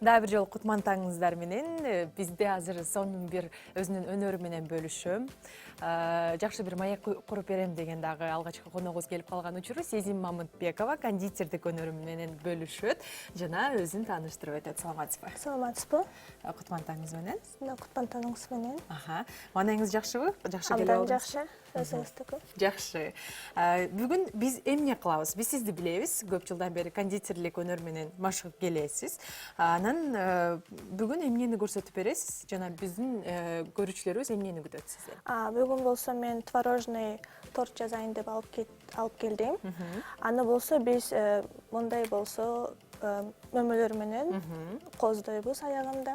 Да бир жолу кутмантаңыңыздар менен бизде азыр сонун бир өзүнүн өнөрү менен бөлүшөм. Жакшы бир маек куруп берем деген дагы алгачкы коногубуз келип калган учуру Сезим Мамытбекова кондитердик өнөрү менен бөлүшөт жана өзүн тааныштырып өтөт. Саламатсызбы? Саламатсызбы? Кутмантаңыз менен? Кутмантаңыз менен. Маанайыңыз жакшыбы? Жакшы келип Абдан жакшы. Өзүңүздүкү? Жакшы. Бүгүн биз эмне кылабыз? Биз сизди билебиз. Көп жылдан бери кондитерлик өнөр менен машыгып келесиз. Анан бүгүн эмнени көрсөтүп бересиз? Жана биздин көрүүчүлөрүбүз эмнени күтөт сизден? Бүгүн болсо мен творожный торт жасайын деп алып келдим. Аны болсо биз мындай болсо мөмөлөр менен коздойбуз аягында.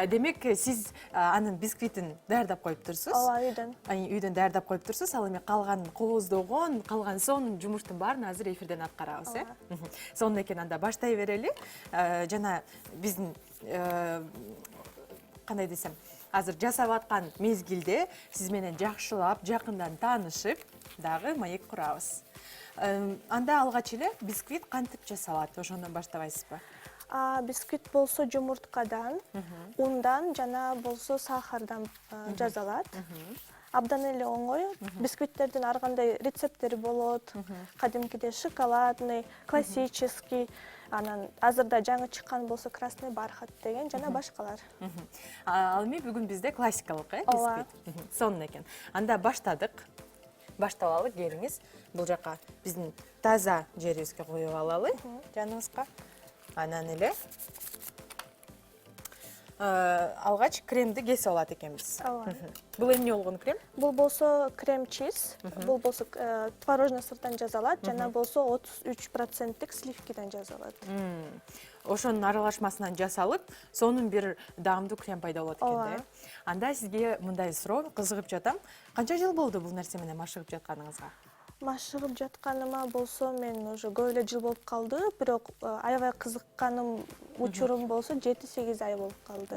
Демек, сиз анын бисквитин даярдап коюптурсуз? Ооба, үйдөн. Үйдөн даярдап коюптурсуз. Ал эми калган кооздогон, калган сонун жумуштун баарын азыр эфирден аткарабыз, Сонун экен, анда баштай берели. Жана биздин кандай десем, азыр жасап аткан мезгилде сиз менен жакшылап, жакындан таанышып, дагы маек курабыз. Анда алгач эле бисквит кантип жасалат? Ошондон баштабайсызбы? Бисквит болсо жумурткадан, ундан жана болсо сахардан жасалат. Абдан эле оңой. Бисквиттердин ар кандай рецепттери болот. Кадимкидей шоколадный, классический, анан азырда жаңы чыккан болсо красный бархат деген жана башкалар. Ал эми бүгүн бизде классикалык, бисквит. Сонун экен. Анда баштадык. Баштап алалы, келиңиз. Бул жака биздин таза жерибизге коюп алалы, жаныбызга. Анан эле алгач кремди кесип алат экенбиз. Бул эмне болгон крем? Бул болсо крем-чиз. Бул болсо творожный сырдан жасалат, жана болсо 33% сливкиден жасалат. Ошонун аралашмасынан жасалып, сонун бир даамдуу крем пайда болот экен да. Анда сизге мындай суроо, кызыгып жатам. Канча жыл болду бул нерсе менен машыгып жатканыңызга? Машыгып жатканыма болсо мен уже көп эле жыл болуп калды, бирок аябай кызыкканым учурум болсо 7-8 ай болуп калды.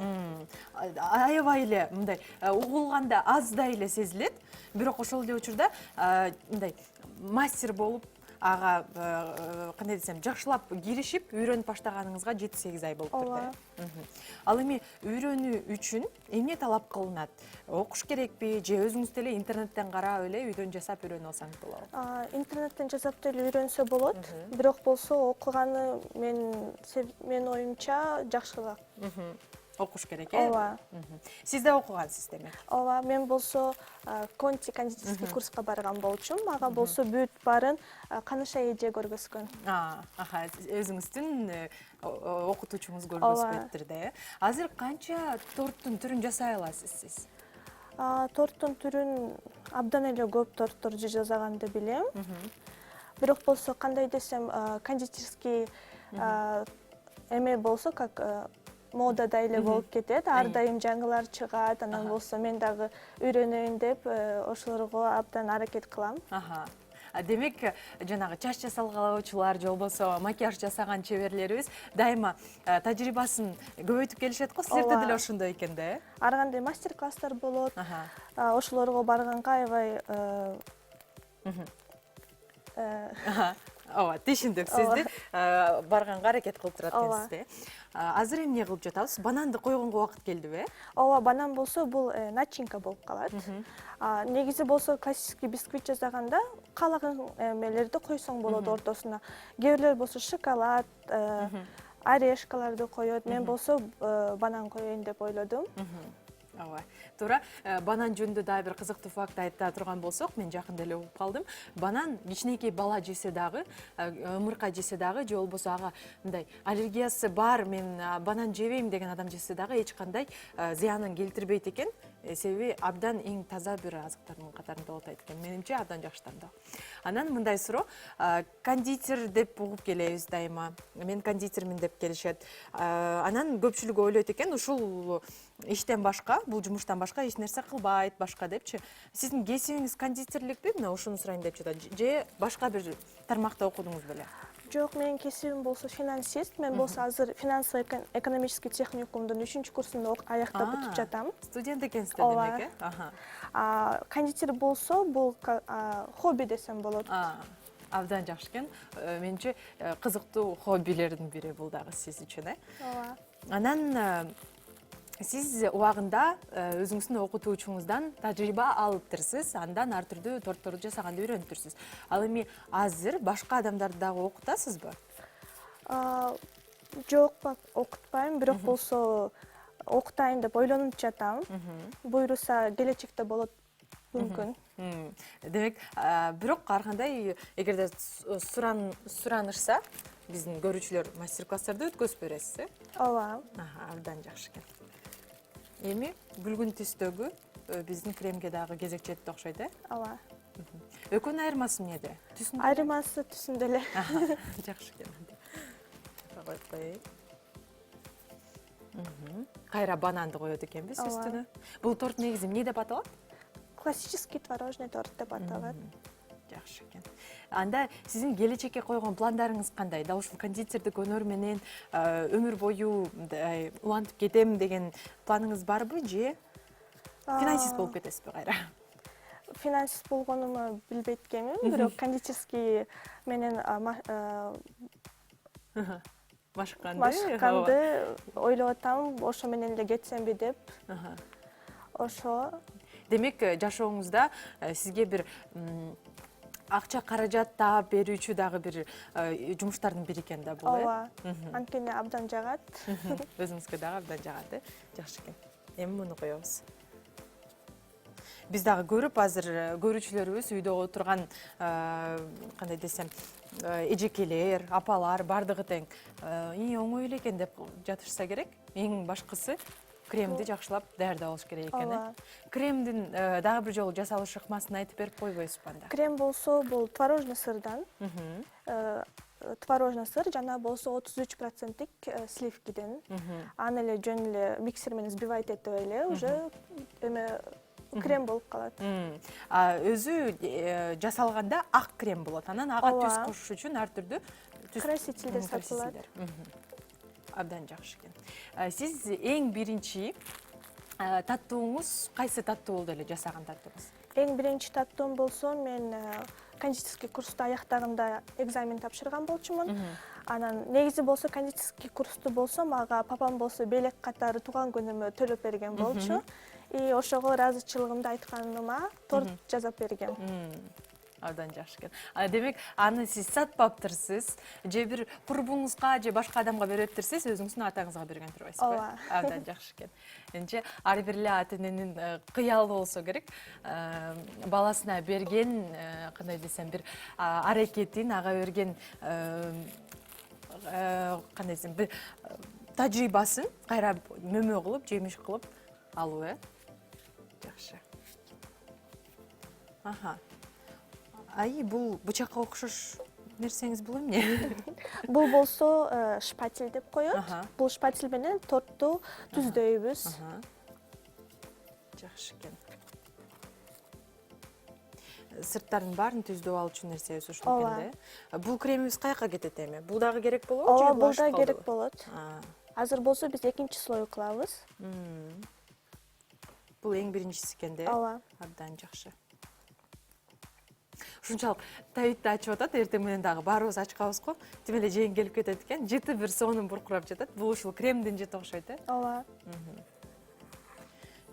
Аябай эле мындай угулганда аздай эле сезилет, бирок ошол эле учурда мындай мастер болуп, ага кандай десем, жакшылап киришип, үйрөнүп баштаганыңызга 7-8 ай болуптур да. Ал эми үйрөнүү үчүн эмне талап кылынат? Окуш керекпи, же өзүңүз деле интернеттен карап эле үйдөн жасап үйрөнүп алсаңыз болобу? Интернеттен жасап деле үйрөнсө болот, бирок болсо окуганы мен оюмча жакшыраак. Окуш керек, Ооба. Сиз да окугансыз демек? Ооба, мен болсо Конти кондитерский курска барган болчумун. Ага болсо бүт баарын Каныша эже көргөзгөн. Өзүңүздүн окутуучуңуз көргөзбөйттүр да. Азыр канча торттун түрүн жасай аласыз сиз? Торттун түрүн абдан эле көп торттор жасаганды билем. Бирок болсо кандай десем, кондитерский эме болсо, как модада эле болуп кетет, ар дайым жаңылар чыгат, анан болсо мен дагы үйрөнөйүн деп ошолорго абдан аракет кылам. Демек, жанагы чач жасалгылоочулар, же болбосо макияж жасаган чеберлерибиз дайыма тажрыйбасын көбөйтүп келишет го, силерде деле ошондой экен да? Ар кандай мастер-класстар болот. Ошолорго барганга аябай Ооба, түшүндүк. Сизди барганга аракет кылып турат экенсиз да. Азыр эмне кылып жатабыз? Бананды койгонго убакыт келдиби? Ооба, банан болсо бул начинка болуп калат. Негизи болсо классический бисквит жасаганда каалаган эмелерди койсоң болот ортосуна. Кээ бирлер болсо шоколад, орешкаларды коет. Мен болсо банан коеюн деп ойлодум. Ооба. Туура, банан жөнүндө дагы бир кызыктуу факт айта турган болсок, мен жакында эле угуп калдым. Банан кичинекей бала жесе дагы, ымырка жесе дагы, же болбосо ага мындай аллергиясы бар, мен банан жебейм деген адам жесе дагы эч кандай зыянын келтирбейт экен. Себеби абдан эң таза бир азыктардын катарында болот экен. Менимче абдан жакшы тандоо. Анан мындай суроо, кондитер деп угуп келебиз дайыма. Мен кондитермин деп келишет. Анан көпчүлүк ойлойт экен, ушул иштен башка, бул жумуштан башка эч нерсе кылбайт, башка депчи. Сиздин кесибиңиз кондитерликпи? Мына ошону сурайын деп жатат. Же башка бир тармакта окудуңуз беле? Жок, менин кесибим болсо финансист. Мен болсо азыр финансово-экономический техникумдун 3-курсунду аяктап бүтүп жатам. Студент экенсиздер демек, Кондитер болсо бул хобби десем болот. Абдан жакшы экен. Менимче кызыктуу хоббилердин бири бул дагы сиз үчүн, Ооба. Анан сиз убагында өзүңүздүн окутуучуңуздан тажрыйба алыптырсыз, андан ар түрдүү тортторду жасаганды үйрөнүптүрсүз. Ал эми азыр башка адамдарды дагы окутасызбы? Жок, окутпайм, бирок болсо окутайын деп ойлонуп жатам. Буйруса келечекте болот мүмкүн. Демек, бирок ар кандай эгерде суранышса, биздин көрүүчүлөр мастер-класстарды өткөзүп бересиз, э? Ооба. Абдан жакшы экен. Эми күлгүн түстөгү биздин кремге дагы кезек жетти окшойт, э? Ооба. Экөөнүн айырмасы эмнеде? Түсүндө? Айырмасы түсүндө эле. Жакшы экен. Коюп коеюн. Кайра бананды коет экенбиз үстүнө. Бул торт негизи эмне деп аталат? Классический творожный торт деп аталат. Жакшы экен. Анда сиздин келечекке койгон пландарыңыз кандай? Дал ушул кондитердик өнөр менен өмүр бою улантып кетем деген планыңыз барбы же финансист болуп кетесизби кайра? Финансист болгонумду билбейт экенмин, бирок кондитерский менен машыкканды ойлоп атам, ошо менен эле кетсемби деп. Ошо. Демек, жашооңузда сизге бир акча каражат таап берүүчү дагы бир жумуштардын бири экен да бул, э? Ооба. Анткени абдан жагат. Өзүңүзгө дагы абдан жагат, э? Жакшы экен. Эми муну коебуз. Биз дагы көрүп, азыр көрүүчүлөрүбүз үйдө отурган кандай десем, эжекелер, апалар бардыгы тең оңой эле экен деп жатышса керек. Эң башкысы кремди жакшылап даярдап алыш керек экен, э? Кремдин дагы бир жолу жасалыш ыкмасын айтып берип койбойсузбу анда? Крем болсо бул творожный сырдан. Творожный сыр жана болсо 33% сливкиден. Аны эле жөн эле миксер менен взбивать этип эле уже крем болуп калат. Өзү жасалганда ак крем болот. Анан ага түз кошуш үчүн ар түрдүү красителдер сатылат. Абдан жакшы экен. Сиз эң биринчи таттууңуз кайсы таттуу болду эле жасаган таттууңуз? Эң биринчи таттуум болсо мен кондитерский курсту аяктаганда экзамен тапшырган болчумун. Анан негизи болсо кондитерский курсту болсо мага папам болсо белек катары тууган күнүмө төлөп берген болчу. И ошого ыраазычылыгымды айтканыма торт жасап берген. Абдан жакшы экен. Демек, аны сиз сатпаптырсыз, же бир курбуңузга же башка адамга бериптирсиз, өзүңүздүн атаңызга берген турбайсызбы? Ооба. Абдан жакшы экен. Эми ар бир эле ата эненин кыялы болсо керек, баласына берген, кандай десем, бир аракетин, ага берген кандай десем, бир тажрыйбасын кайра мөмө кылып, жемиш кылып алуу, э? Жакшы. Бул бычакка окшош нерсеңиз бул эмне? Бул болсо шпатель деп коет. Бул шпатель менен тортту түздөйбүз. Жакшы экен. Сырттарын баарын түздөп алчу нерсебиз ушул экен да. Бул кремибиз каяка кетет эми? Бул дагы керек болобу же бул да керек болот. Азыр болсо биз экинчи слой кылабыз. Бул эң биринчиси экен да. Ооба. Абдан жакшы. Ушунчалык табитти ачып атат, эртең менен дагы баарыбыз ачкабыз го. Тим эле жеген келип кетет экен, жыты бир сонун буркурап жатат. Бул ушул кремдин жыты окшойт, э? Ооба.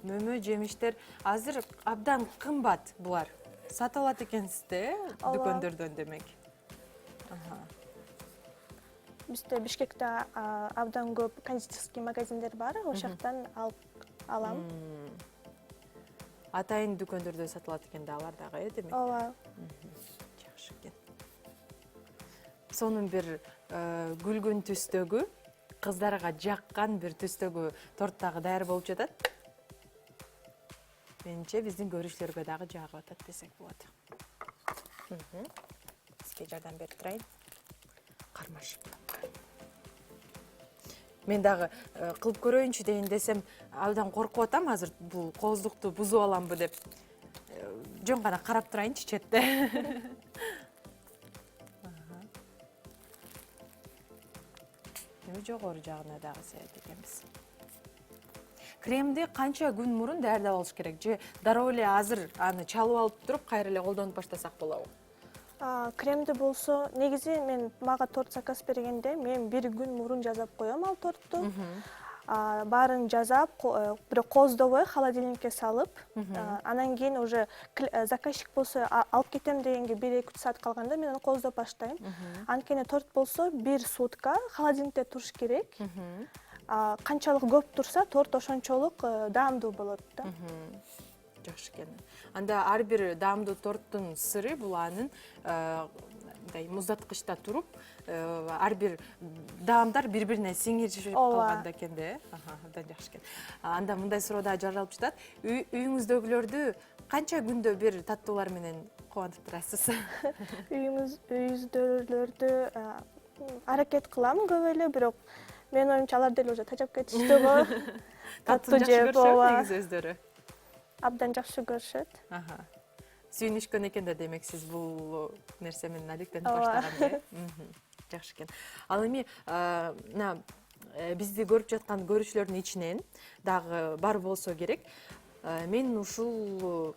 Мөмө жемиштер азыр абдан кымбат булар. Сатылат экенсизде, дүкөндөрдөн демек. Бизде Бишкекте абдан көп кондитерский магазиндер бар, ошол жактан алам. Атайын дүкөндөрдө сатылат экен да алар дагы, э, демек? Ооба. Жакшы экен. Сонун бир күлгүн түстөгү, кыздарга жаккан бир түстөгү торт дагы даяр болуп жатат. Менимче биздин көрүүчүлөргө дагы жагып атат десек болот. Сизге жардам берип турайын. Кармаш. Мен дагы кылып көрөйүнчү дейин десем, абдан коркуп атам азыр бул кооздукту бузуп аламбы деп. Жөн гана карап турайынчы четте. Жогору жагына дагы себет экенбиз. Кремди канча күн мурун даярдап алыш керек? Же дароо эле азыр аны чалып алып туруп, кайра эле колдонуп баштасак болобу? Кремди болсо негизи мага торт заказ бергенде мен бир күн мурун жасап коем ал тортту. Баарын жасап, бирок кооздобой холодильникке салып, анан кийин уже заказчик болсо алып кетем дегенге 1-2 саат калганда мен аны кооздоп баштайм. Анткени торт болсо 1 сутка холодильникте туруш керек. Канчалык көп турса, торт ошончолук даамдуу болот да. Жакшы экен. Анда ар бир даамдуу торттун сыры бул анын муздаткычта туруп, ар бир даамдар бири-бирине сиңиришип калганда экен да. Абдан жакшы экен. Анда мындай суроо да жаралып жатат. Үйүңүздөгүлөрдү канча күндө бир таттуулар менен кубантып турасыз? Үйүңүздөгүлөрдү аракет кылам көп эле, бирок менин оюмча алар деле уже тажап кетишти го. Таттуу жеп негизи өздөрү. Абдан жакшы көрүшөт. Сүйүнүшкөн экен да, демек сиз бул нерсе менен алектенип баштаган. Жакшы экен. Ал эми бизди көрүп жаткан көрүүчүлөрдүн ичинен дагы бар болсо керек. Мен ушул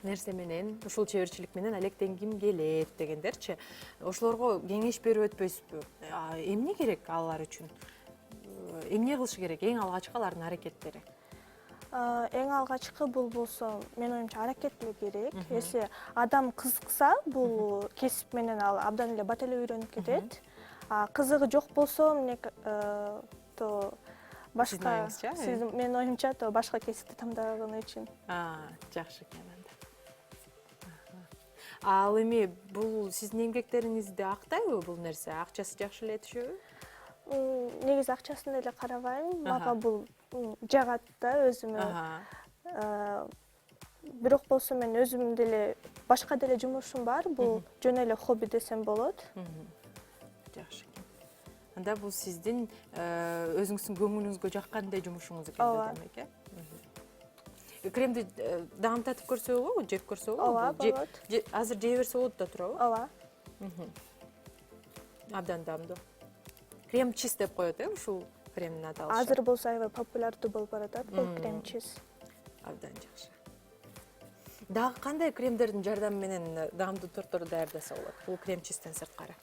нерсе менен, ушул чеберчилик менен алектенгим келет дегендерчи. Ошолорго кеңеш берип өтпөйсүзбү? Эмне керек алар үчүн? Эмне кылыш керек? Эң алгачкы алардын аракеттери. Эң алгачкы бул болсо, менин оюмча аракет эле керек. Если адам кызыкса, бул кесип менен ал абдан эле бат эле үйрөнүп кетет. Кызыгы жок болсо, то башка, менин оюмча, то башка кесипти тандаганы үчүн. Жакшы экен анда. Ал эми бул сиздин эмгектериңизди актайбы бул нерсе? Акчасы жакшы эле түшөбү? Негизи акчасын эле карабайм. Мага бул жагат да өзүмө. Бирок болсо мен өзүм деле башка деле жумушум бар. Бул жөн эле хобби десем болот. Жакшы экен. Анда бул сиздин өзүңүздүн көңүлүңүзгө жаккандай жумушуңуз экен демек, э? Кремди даамдатып көрсө болобу, жеп көрсө болобу? Ооба, болот. Азыр жей берсе болот да туурабы? Ооба. Абдан даамдуу. Крем чиз деп коет, ушул кремдин аталышы. Азыр болсо аябай популярдуу болуп баратат бул крем чиз. Абдан жакшы. Дагы кандай кремдердин жардамы менен даамдуу тортторду даярдаса болот? Бул крем чизден сырткары.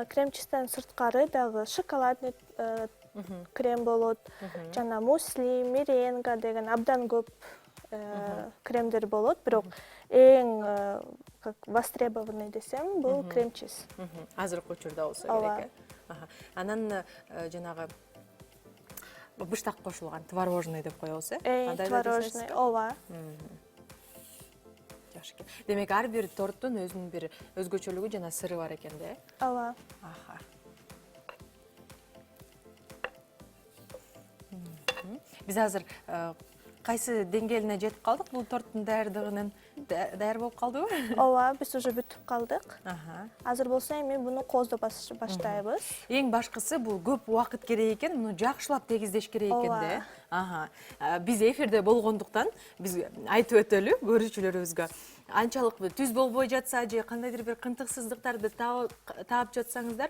Крем чизден сырткары дагы шоколадный крем болот. Жана мусли, меренга деген абдан көп кремдер болот, бирок эң как востребованный десем, бул крем чиз. Азыркы учурда болсо керек, э? Анан жанагы быштак кошулган творожный деп коебуз, э? Творожный, ооба. Жакшы экен. Демек ар бир торттун өзүнүн бир өзгөчөлүгү жана сыры бар экен да, э? Ооба. Биз азыр кайсы деңгээлине жетип калдык бул торттун даярдыгынын? Даяр болуп калдыбы? Ооба, биз уже бүтүп калдык. Азыр болсо эми буну кооздоп баштайбыз. Эң башкысы бул көп убакыт керек экен, муну жакшылап тегиздеш керек экен да. Биз эфирде болгондуктан биз айтып өтөлү көрүүчүлөрүбүзгө. Анчалык түз болбой жатса же кандайдыр бир кынтыксыздыктарды таап жатсаңыздар,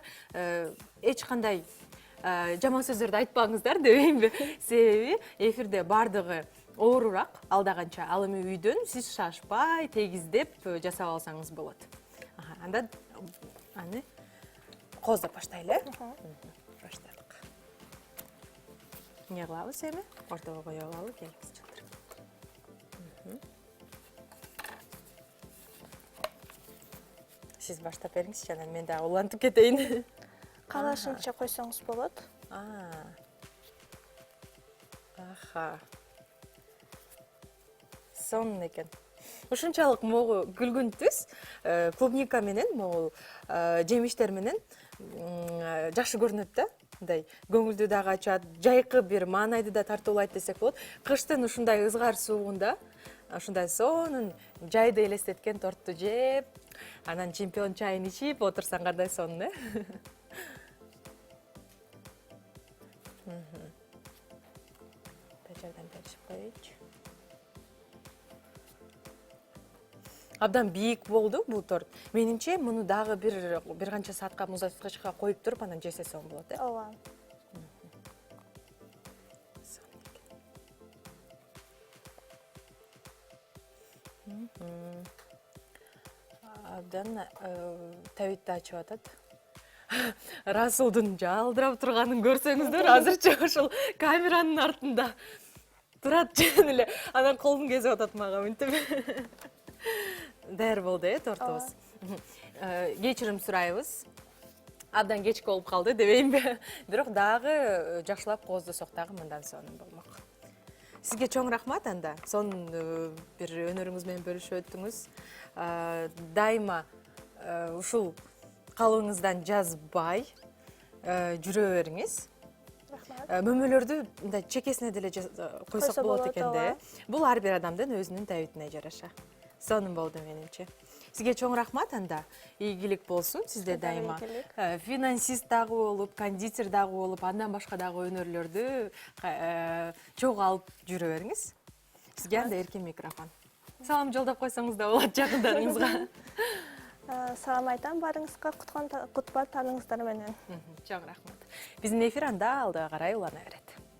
эч кандай жаман сөздөрдү айтпаңыздар дебеймби? Себеби эфирде бардыгы оорураак алдаганча. Ал эми үйдөн сиз шашпай, тегиздеп жасап алсаңыз болот. Анда аны кооздоп баштайлы, э? Баштадык. Эмне кылабыз эми? Ортого коюп алалы, келиңиз жылдыр. Сиз баштап бериңизчи, жана мен дагы улантып кетейин. Каалашыңызча койсоңуз болот. Сонун экен. Ушунчалык могу күлгүн түс, клубника менен, могу жемиштер менен жакшы көрүнөт да. Мындай көңүлдү дагы ачат, жайкы бир маанайды да тартуулайт десек болот. Кыштын ушундай ызгар суугунда, ушундай сонун жайды элестеткен тортту жеп, анан чемпион чайын ичип отурсаң кандай сонун, э? Жардам беришип коеюнчу. Абдан бийик болду бул торт. Менимче муну дагы бир канча саатка муздаткычка коюп туруп анан жесе соң болот, э? Ооба. абдан тәуітті ачып атат. Расулдун жалдырап турганын көрсөңүздөр, азырча ошол камеранын артында турат жөн эле. Анан колун кезип атат мага мынтип. Даяр болду, тортубуз. Кечирим сурайбыз. Абдан кечки болуп калды дебейинби? Бирок дагы жакшылап кооздосок дагы мындан сонун болмок. Сизге чоң рахмат анда. Сонун бир өнөрүңүз менен бөлүшүп өттүңүз. Дайыма ушул калыбыңыздан жазбай жүрө бериңиз. Рахмат. Мөмөлөрдү мындай чекесине деле койсок болот экен да. Бул ар бир адамдын өзүнүн табитине жараша. Сонун болду менимче. Сизге чоң рахмат анда. Ийгилик болсун сизде дайыма. Финансист дагы болуп, кондитер дагы болуп, андан башка дагы өнөрлөрдү чогуу алып жүрө бериңиз. Сизге анда эркен микрофон. Салам жолдоп койсоңуз да болот жакындарыңызга. Салам айтам барыңызга, кутпан тааныңыздар менен. Чоң рахмат. Биздин эфир анда алдыга карай улана берет.